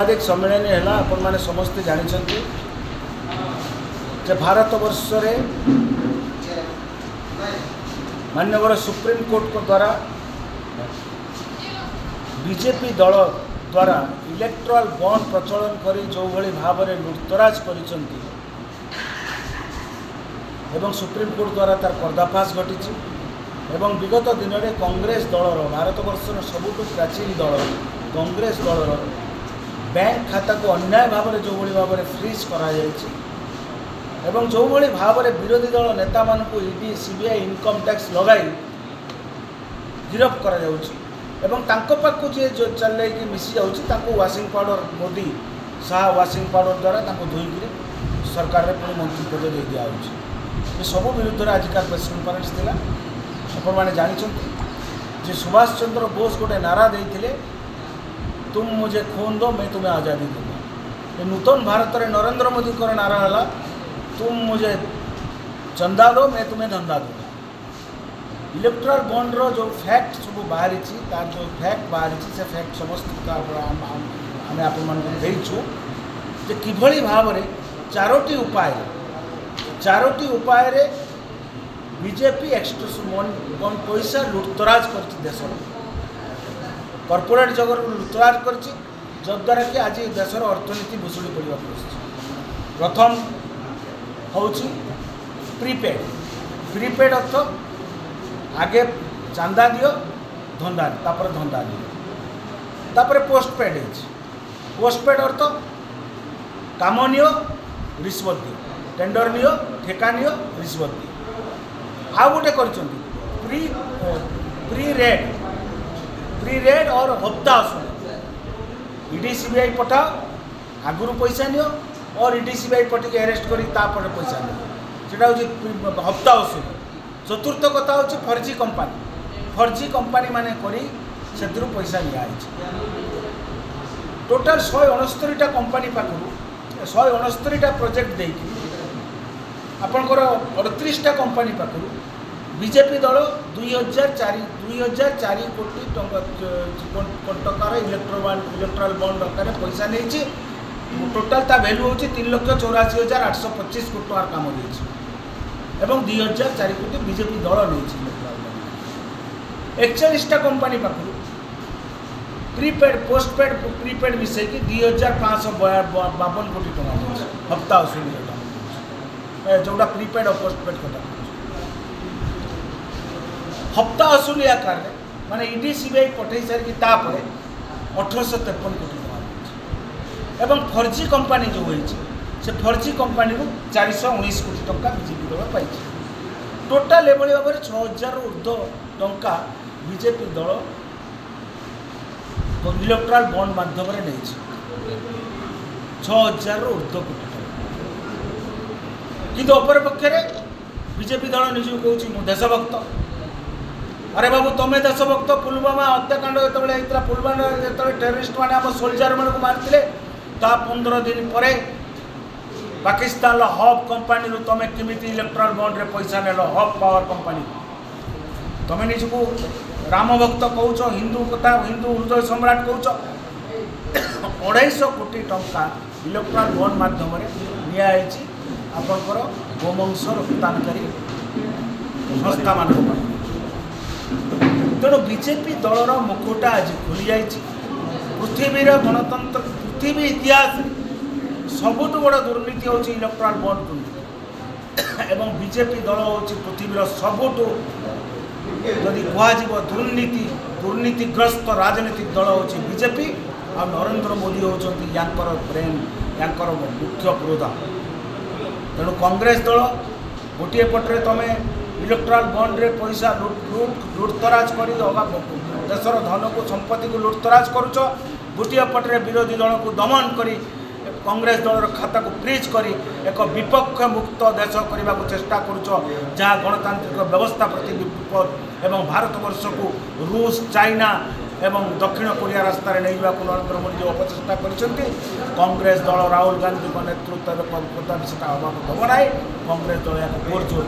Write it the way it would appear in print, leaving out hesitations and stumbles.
साम्बादिक सम्मेलन है आपण मैंने समस्ते जानते भारत वर्ष माननीय सुप्रीम कोर्ट द्वारा बीजेपी दल द्वारा इलेक्ट्राल बॉन्ड प्रचलन करी जो भली भाव में लुटतराज कर सुप्रीम कोर्ट द्वारा तार पर्दाफाश घटी एवं विगत दिन में कांग्रेस दलर भारत वर्षर सबुठ प्राचीन दल कांग्रेस दलर बैंक खाता को अन्याय भाव में जो भली भाव में फ्रीज करा एवं जो भली भाव में विरोधी दल नेता मानक ईडी सीबीआई इनकम टैक्स लगाई गिरफ कर पाखु जी जो चल मिसी जाऊँ washing powder Modi Shah washing powder द्वारा धोईक सरकार में पुणी मंत्री पद दे दिखाई ये सब विरुद्ध आजिका प्रेस कॉन्फ्रेंस थिला आपण मैंने जानते सुभाष चंद्र बोस गोटे नारा देते तुम मुझे खून दो मैं तुम्हें आज़ादी दूंगा। ये नूतन भारत में नरेंद्र मोदी को नारा है तुम मुझे चंदा दो मैं तुम्हें धंधा दूंगा। इलेक्ट्राल बॉन्ड रो जो फैक्ट सब बाहरी तार जो फैक्ट बाहरी से फैक्ट समस्त आम आपचु किभली भाव में चारोटी उपाय रे बीजेपी एक्सटोर्शन पैसा लुटतराज कर देश कॉर्पोरेट जगत लुटतराज कर जद्वारा कि आज देशर अर्थनीति भुशुड़ी पड़ा प्रथम हूँ प्रीपेड अर्थ आगे चांदा दियो धंदा धंदा दियो पोस्टपेड अर्थ काम नियो रिश्वत दियो टेंडर नियो ठेका नियो रिश्वत दियो आ गोटे कर प्री रेड और हफ्ता आसू ईडी सीबीआई पठाओ आगुरी पैसा नियो और ईडी सीबीआई पठिक अरेस्ट कर पैसा नियो से हफ्ता आसू। चतुर्थ कथा हूँ फर्जी कंपानी माने करी से पैसा निया टोटाल 169टा कंपानी पाखु 169टा प्रोजेक्ट देकी आपणकर 38टा कंपानी पाखु बीजेपी दल 2004 कोटी टंकार इलेक्ट्राल बॉन्ड दरकार पैसा नहीं टोटाल ता वैल्यू हूँ 3,84,825 कोटी टंकार काम देती एवं 2004 कोटी बीजेपी दल नहीं 41टा कंपानी पाखु प्रीपेड पोस्टपेड प्रीपेड मिसेकी 2,552 कोटी टंका हफ्ता वसूल जोटा प्रीपेड और पोस्टपेड कथा हफ्ता वसूल आकार माने ईडी सीबीआई पठे सारिकी 1853 कोटी टंका एवं फर्जी कंपानी जो होती से फर्जी कंपानी को 419 कोटी टंका बीजेपी दल पाई टोटाल एभली भाव में 6,000 ऊर्ध्व टंका बीजेपी दल इलेक्ट्राल बॉन्ड माध्यम नहीं 6,000 ऊर्ध्व कोटी किंतु अपरपक्ष बीजेपी दल निज कौच मु देशभक्त अरे बाबू तुम्हें देशभक्त पुलवामा हत्याकांड जो पुलवामा जो टेररिस्ट मैंने आम सोल्जर मान मारते 15 दिन पर पाकिस्तान हब कंपानी तुम्हें किमी इलेक्ट्राल बॉन्ड रे पैसा नेल हब पावर कंपानी तुम्हें निजक राम भक्त कौच हिंदू कथा हिंदू हृदय सम्राट कौच 250 कोटी टंका इलेक्ट्राल बॉन्ड माध्यम नियाई आपणकर गोवंश रप्तानकारी संस्था मान तेणु बीजेपी दलर मुखटा आज खुली जा पृथ्वीर गणतंत्र पृथ्वी इतिहास सबुठ बड़ दुर्नीति हूँ इलेक्ट्राल बॉन्ड दुर्नीति एवं बीजेपी दल हूँ पृथ्वीर सबुठ जदि कह दुर्नीतिग्रस्त राजनीतिक दल हूँ बीजेपी आ नरेंद्र मोदी होती ब्रेन यांकर मुख्य पुरोधा तेणु कांग्रेस दल गोटे पटे तुम इलेक्ट्राल बॉन्ड रे पैसा लुटतराज कर देशर धन को संपत्ति को लुटतराज करुच गोटे पटे विरोधी दल को दमन करी कांग्रेस दलर खाता को फ्रीज करी एक विपक्ष मुक्त देश करने को चेष्टा करुच जहाँ गणतांत्रिक व्यवस्था प्रति विपद एवं भारत वर्ष को रूस चाइना एवं दक्षिण कोरिया रास्तार नहीं जावाक नरेंद्र मोदी जो अपचेषा कर कांग्रेस दल राहुल गांधी नेतृत्व कदापि से हवा देव ना कांग्रेस दल या जोर जोर